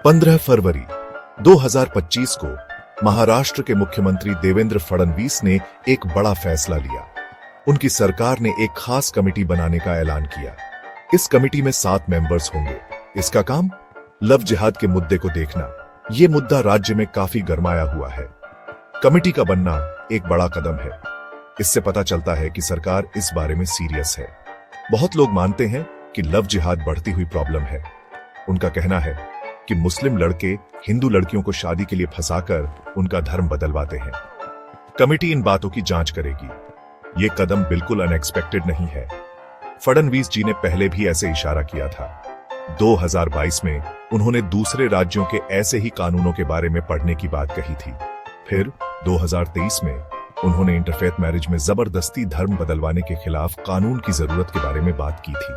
15 फरवरी 2025 को महाराष्ट्र के मुख्यमंत्री देवेंद्र फडणवीस ने एक बड़ा फैसला लिया। उनकी सरकार ने एक खास कमेटी बनाने का ऐलान किया। इस कमेटी में 7 मेंबर्स होंगे। इसका काम लव जिहाद के मुद्दे को देखना। ये मुद्दा राज्य में काफी गरमाया हुआ है। कमेटी का बनना एक बड़ा कदम है। इससे पता चलता है कि सरकार इस बारे में सीरियस है। बहुत लोग मानते हैं कि लव जिहाद बढ़ती हुई प्रॉब्लम है। उनका कहना है कि मुस्लिम लड़के हिंदू लड़कियों को शादी के लिए फंसाकर उनका धर्म बदलवाते हैं। कमेटी इन बातों की जांच करेगी। ये कदम बिल्कुल अनएक्सपेक्टेड नहीं है। फडणवीस जी ने पहले भी ऐसे इशारा किया था। 2022 में उन्होंने दूसरे राज्यों के ऐसे ही कानूनों के बारे में पढ़ने की बात कही थी। फिर 2023 में उन्होंने इंटरफेथ मैरिज में जबरदस्ती धर्म बदलवाने के खिलाफ कानून की जरूरत के बारे में बात की थी।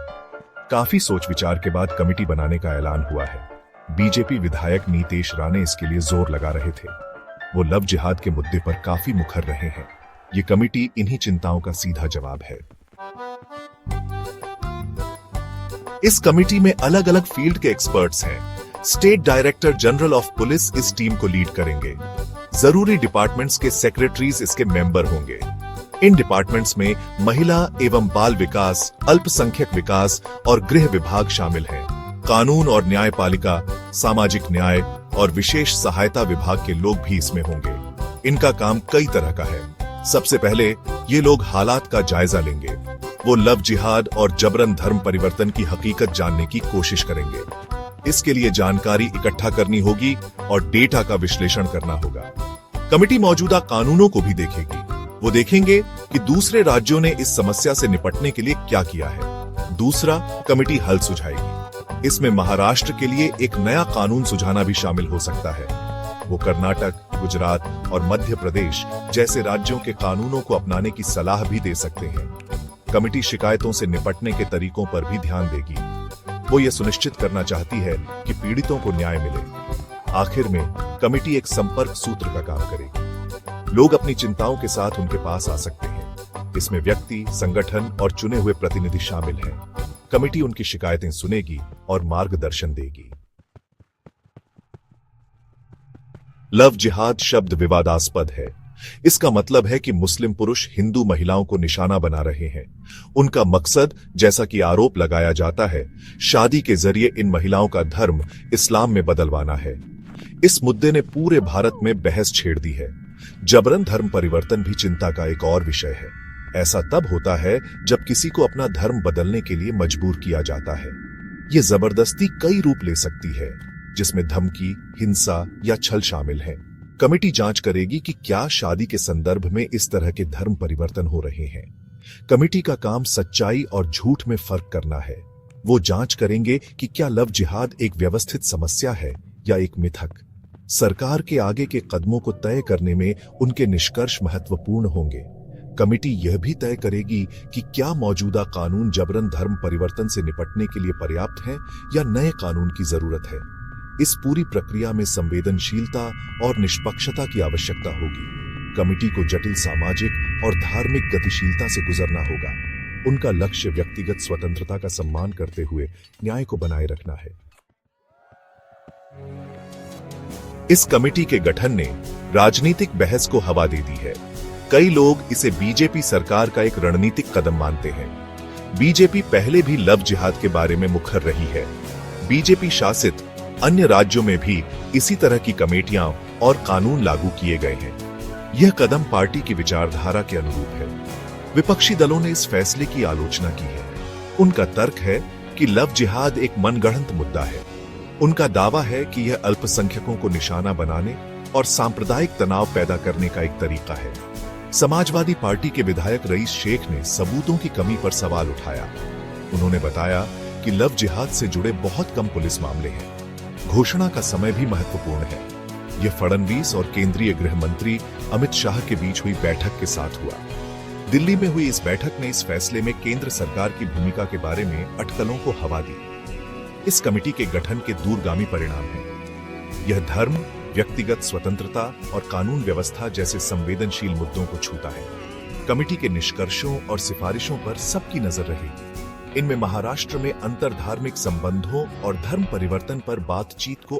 काफी सोच विचार के बाद कमेटी बनाने का ऐलान हुआ है। बीजेपी विधायक नीतेश राणे इसके लिए जोर लगा रहे थे। वो लव जिहाद के मुद्दे पर काफी मुखर रहे हैं। ये कमेटी इन्हीं चिंताओं का सीधा जवाब है। इस कमेटी में अलग अलग फील्ड के एक्सपर्ट्स हैं। State director general of police इस टीम को लीड करेंगे। जरूरी डिपार्टमेंट्स के सेक्रेटरीज इसके मेंबर होंगे। इन डिपार्टमेंट्स में महिला एवं बाल विकास, अल्पसंख्यक विकास और गृह विभाग शामिल हैं। कानून और न्यायपालिका, सामाजिक न्याय और विशेष सहायता विभाग के लोग भी इसमें होंगे। इनका काम कई तरह का है। सबसे पहले ये लोग हालात का जायजा लेंगे। वो लव जिहाद और जबरन धर्म परिवर्तन की हकीकत जानने की कोशिश करेंगे। इसके लिए जानकारी इकट्ठा करनी होगी और डेटा का विश्लेषण करना होगा। कमेटी मौजूदा कानूनों को भी देखेगी। वो देखेंगे कि दूसरे राज्यों ने इस समस्या से निपटने के लिए क्या किया है। दूसरा, कमेटी हल सुझाएगी। इसमें महाराष्ट्र के लिए एक नया कानून सुझाना भी शामिल हो सकता है। वो कर्नाटक, गुजरात और मध्य प्रदेश जैसे राज्यों के कानूनों को अपनाने की सलाह भी दे सकते हैं। कमेटी शिकायतों से निपटने के तरीकों पर भी ध्यान देगी। वो ये सुनिश्चित करना चाहती है कि पीड़ितों को न्याय मिले। आखिर में कमेटी एक संपर्क सूत्र का काम करेगी। लोग अपनी चिंताओं के साथ उनके पास आ सकते हैं। इसमें व्यक्ति, संगठन और चुने हुए प्रतिनिधि शामिल हैं। कमेटी उनकी शिकायतें सुनेगी और मार्गदर्शन देगी। लव जिहाद शब्द विवादास्पद है। इसका मतलब है कि मुस्लिम पुरुष हिंदू महिलाओं को निशाना बना रहे हैं। उनका मकसद, जैसा कि आरोप लगाया जाता है, शादी के जरिए इन महिलाओं का धर्म इस्लाम में बदलवाना है। इस मुद्दे ने पूरे भारत में बहस छेड़ दी है। जबरन धर्म परिवर्तन भी चिंता का एक और विषय है। ऐसा तब होता है जब किसी को अपना धर्म बदलने के लिए मजबूर किया जाता है। ये जबरदस्ती कई रूप ले सकती है, जिसमें धमकी, हिंसा या छल शामिल है। कमेटी जांच करेगी कि क्या शादी के संदर्भ में इस तरह के धर्म परिवर्तन हो रहे हैं। कमेटी का काम सच्चाई और झूठ में फर्क करना है। वो जांच करेंगे कि क्या लव जिहाद एक व्यवस्थित समस्या है या एक मिथक। सरकार के आगे के कदमों को तय करने में उनके निष्कर्ष महत्वपूर्ण होंगे। कमेटी यह भी तय करेगी कि क्या मौजूदा कानून जबरन धर्म परिवर्तन से निपटने के लिए पर्याप्त हैं या नए कानून की जरूरत है। इस पूरी प्रक्रिया में संवेदनशीलता और निष्पक्षता की आवश्यकता होगी। कमेटी को जटिल सामाजिक और धार्मिक गतिशीलता से गुजरना होगा। उनका लक्ष्य व्यक्तिगत स्वतंत्रता का सम्मान करते हुए न्याय को बनाए रखना है। इस कमेटी के गठन ने राजनीतिक बहस को हवा दे दी है। कई लोग इसे बीजेपी सरकार का एक रणनीतिक कदम मानते हैं। बीजेपी पहले भी लव जिहाद के बारे में मुखर रही है। बीजेपी शासित अन्य राज्यों में भी इसी तरह की कमेटियां और कानून लागू किए गए हैं। यह कदम पार्टी की विचारधारा के अनुरूप है। विपक्षी दलों ने इस फैसले की आलोचना की है। उनका तर्क है कि लव जिहाद एक मनगढ़ंत मुद्दा है। उनका दावा है कि यह अल्पसंख्यकों को निशाना बनाने और सांप्रदायिक तनाव पैदा करने का एक तरीका है। समाजवादी पार्टी के विधायक रईस शेख ने सबूतों की कमी पर सवाल उठाया। उन्होंने बताया कि लव जिहाद से जुड़े बहुत कम पुलिस मामले हैं। घोषणा का समय भी महत्वपूर्ण है। यह फडणवीस और केंद्रीय गृह मंत्री अमित शाह के बीच हुई बैठक के साथ हुआ। दिल्ली में हुई इस बैठक ने इस फैसले में केंद्र सरकार की भूमिका के बारे में अटकलों को हवा दी। इस कमेटी के गठन के दूरगामी परिणाम हैं। यह धर्म, व्यक्तिगत स्वतंत्रता और कानून व्यवस्था जैसे संवेदनशील मुद्दों को छूता है। कमेटी के निष्कर्षों और सिफारिशों पर सबकी नजर रहेगी। इनमें महाराष्ट्र में अंतरधार्मिक संबंधों और धर्म परिवर्तन पर बातचीत को